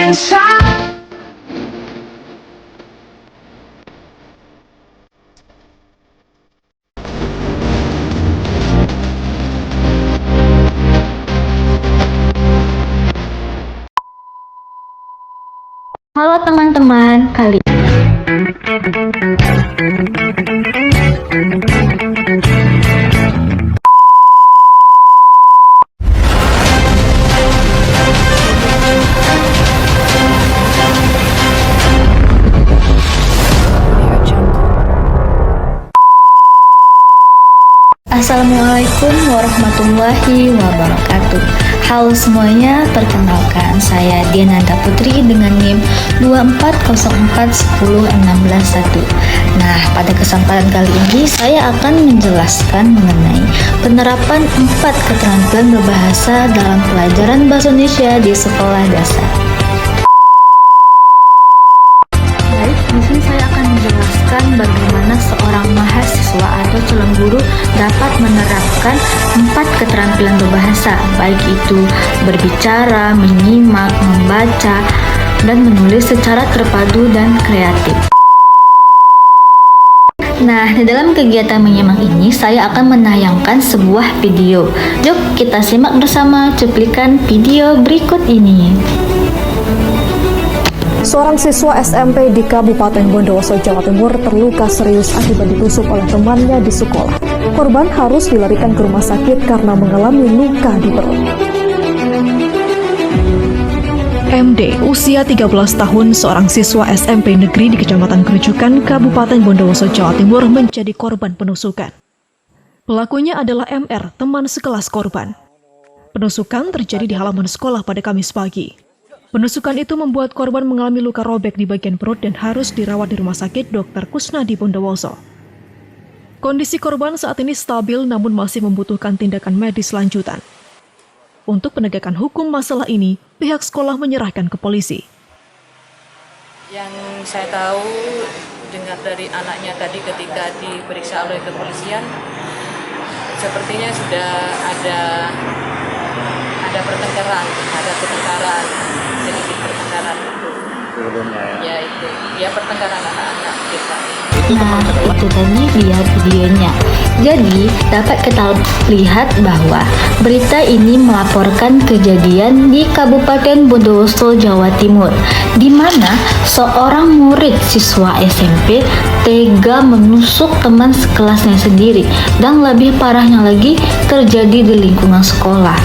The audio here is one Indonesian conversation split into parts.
inside. Halo teman-teman, Assalamualaikum warahmatullahi wabarakatuh. Halo semuanya, perkenalkan saya Diananda Putri dengan NIM 2404101. Nah, pada kesempatan kali ini saya akan menjelaskan mengenai penerapan 4 keterampilan berbahasa dalam pelajaran bahasa Indonesia di sekolah dasar. Baik, di sini saya akan menjelaskan bagaimana seorang mahasiswa atau calon guru dapat menerapkan 4 keterampilan berbahasa, baik itu berbicara, menyimak, membaca, dan menulis secara terpadu dan kreatif. Nah, di dalam kegiatan menyimak ini saya akan menayangkan sebuah video. Yuk kita simak bersama cuplikan video berikut ini. Seorang siswa SMP di Kabupaten Bondowoso, Jawa Timur terluka serius akibat ditusuk oleh temannya di sekolah. Korban harus dilarikan ke rumah sakit karena mengalami luka di perut. MD, usia 13 tahun, seorang siswa SMP negeri di Kecamatan Kerujukan, Kabupaten Bondowoso, Jawa Timur menjadi korban penusukan. Pelakunya adalah MR, teman sekelas korban. Penusukan terjadi di halaman sekolah pada Kamis pagi. Penusukan itu membuat korban mengalami luka robek di bagian perut dan harus dirawat di Rumah Sakit Dr. Kusnadi Bondowoso. Kondisi korban saat ini stabil namun masih membutuhkan tindakan medis lanjutan. Untuk penegakan hukum masalah ini, pihak sekolah menyerahkan ke polisi. Yang saya tahu dengar dari anaknya tadi ketika diperiksa oleh kepolisian, sepertinya sudah ada pertengkaran, sedikit pertengkaran itu. Ya itu, ya pertengkaran anak-anak kita. Nah, itu tadi dia videonya. Jadi, dapat kita lihat bahwa berita ini melaporkan kejadian di Kabupaten Bondowoso, Jawa Timur, di mana seorang murid siswa SMP tega menusuk teman sekelasnya sendiri, dan lebih parahnya lagi terjadi di lingkungan sekolah.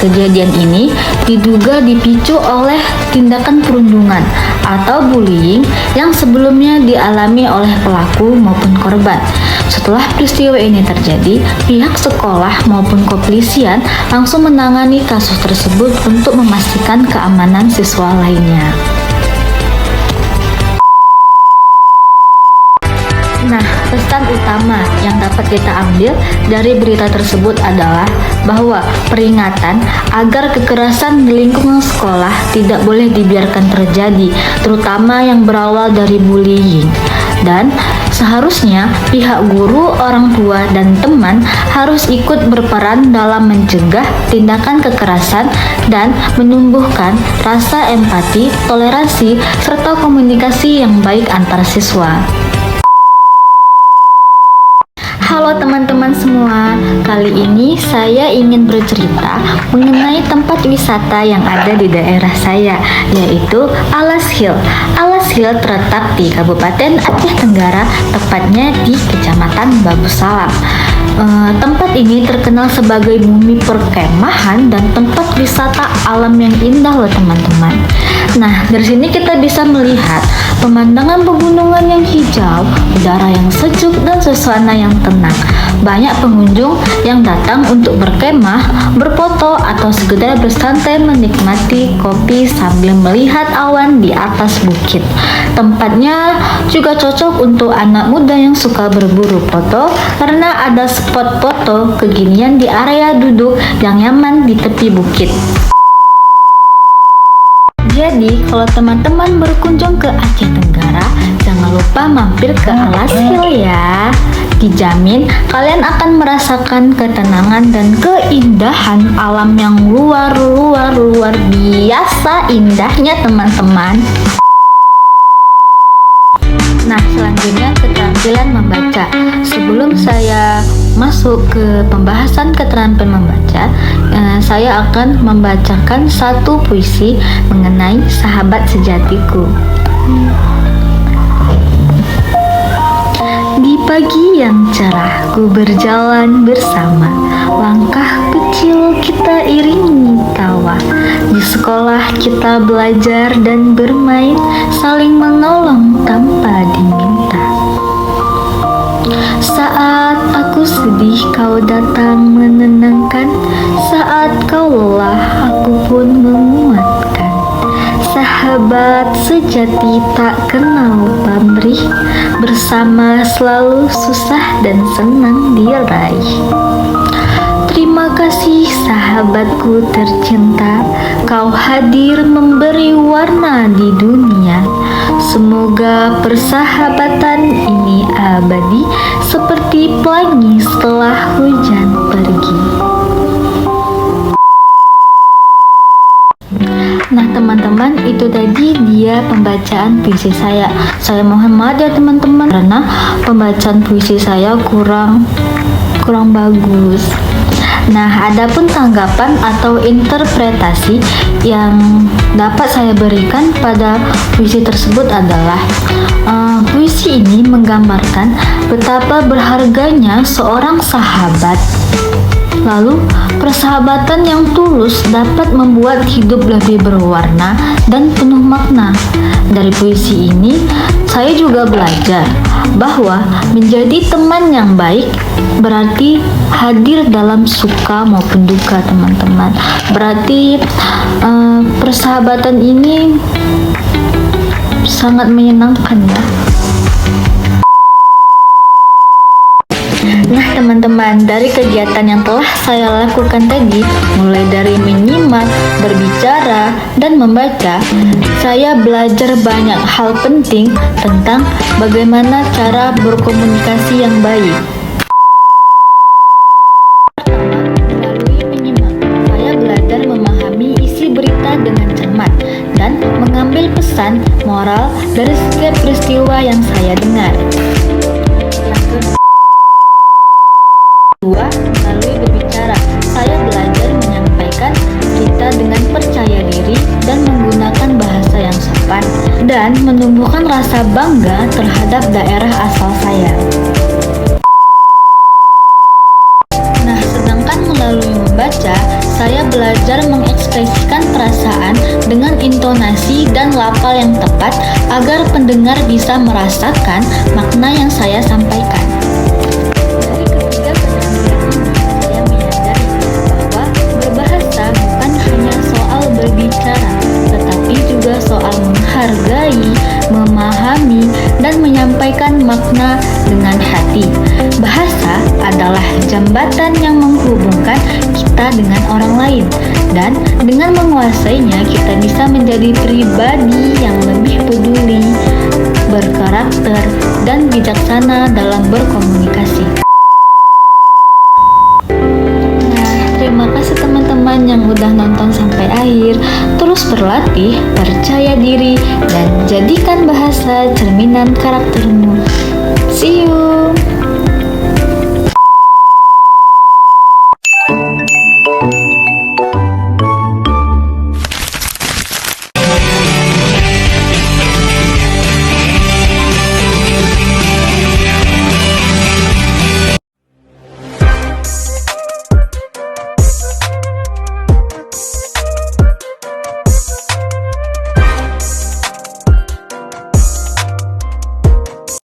Kejadian ini diduga dipicu oleh tindakan perundungan atau bullying yang sebelumnya dialami oleh pelaku maupun korban. Setelah peristiwa ini terjadi, pihak sekolah maupun kepolisian langsung menangani kasus tersebut untuk memastikan keamanan siswa lainnya. Nah, pesan utama yang dapat kita ambil dari berita tersebut adalah bahwa peringatan agar kekerasan di lingkungan sekolah tidak boleh dibiarkan terjadi, terutama yang berawal dari bullying. Dan seharusnya pihak guru, orang tua, dan teman harus ikut berperan dalam mencegah tindakan kekerasan dan menumbuhkan rasa empati, toleransi, serta komunikasi yang baik antar siswa. Halo teman-teman semua, kali ini saya ingin bercerita mengenai tempat wisata yang ada di daerah saya, yaitu Alas Hill. Alas Hill terletak di Kabupaten Aceh Tenggara, tepatnya di Kecamatan Bagus Salam. Tempat ini terkenal sebagai bumi perkemahan dan tempat wisata alam yang indah loh teman-teman. Nah, dari sini kita bisa melihat pemandangan pegunungan yang hijau, udara yang sejuk, dan suasana yang tenang. Banyak pengunjung yang datang untuk berkemah, berfoto, atau sekedar bersantai menikmati kopi sambil melihat awan di atas bukit. Tempatnya juga cocok untuk anak muda yang suka berburu foto karena ada spot foto kekinian di area duduk yang nyaman di tepi bukit. Jadi, kalau teman-teman berkunjung ke Aceh Tenggara, jangan lupa mampir ke Alas Hill ya. Dijamin kalian akan merasakan ketenangan dan keindahan alam yang luar biasa indahnya teman-teman. Nah, selanjutnya keterampilan membaca. Sebelum saya masuk ke pembahasan keterampilan membaca, saya akan membacakan satu puisi mengenai sahabat sejatiku. Di pagi yang cerah, ku berjalan bersama. Langkah kecil kita iringi tawa. Di sekolah kita belajar dan bermain, saling menolong tanpa diminta. Saat aku sedih, kau datang menenangkan. Saat kau lelah, aku pun menguatkan. Sahabat sejati tak kenal pamrih, bersama selalu susah dan senang diraih. Terima kasih sahabatku tercinta, kau hadir memberi warna di dunia. Semoga persahabatan ini abadi, seperti pelangi setelah hujan pergi. Nah teman-teman, itu tadi dia pembacaan puisi saya. Saya mohon maaf ya teman-teman, karena pembacaan puisi saya kurang bagus. Nah, adapun tanggapan atau interpretasi yang dapat saya berikan pada puisi tersebut adalah puisi ini menggambarkan betapa berharganya seorang sahabat. Lalu, persahabatan yang tulus dapat membuat hidup lebih berwarna dan penuh makna. Dari puisi ini, saya juga belajar bahwa menjadi teman yang baik berarti hadir dalam suka maupun duka teman-teman. Berarti persahabatan ini sangat menyenangkan ya. Nah teman-teman, dari kegiatan yang telah saya lakukan tadi, mulai dari menyimak, berbicara, dan membaca, saya belajar banyak hal penting tentang bagaimana cara berkomunikasi yang baik. Melalui menyimak, saya belajar memahami isi berita dengan cermat dan mengambil pesan moral dari setiap peristiwa yang saya dengar. Kedua, melalui berbicara, saya belajar menyampaikan cerita dengan percaya diri dan menggunakan bahasa yang sopan dan menumbuhkan rasa bangga terhadap daerah asal saya. Nah, sedangkan melalui membaca, saya belajar mengekspresikan perasaan dengan intonasi dan lafal yang tepat agar pendengar bisa merasakan makna yang saya sampaikan. Berbicara, tetapi juga soal menghargai, memahami, dan menyampaikan makna dengan hati. Bahasa adalah jembatan yang menghubungkan kita dengan orang lain, dan dengan menguasainya kita bisa menjadi pribadi yang lebih peduli, berkarakter, dan bijaksana dalam berkomunikasi. Terima kasih teman-teman yang udah nonton sampai akhir. Terus berlatih, percaya diri, dan jadikan bahasa cerminan karaktermu. See you!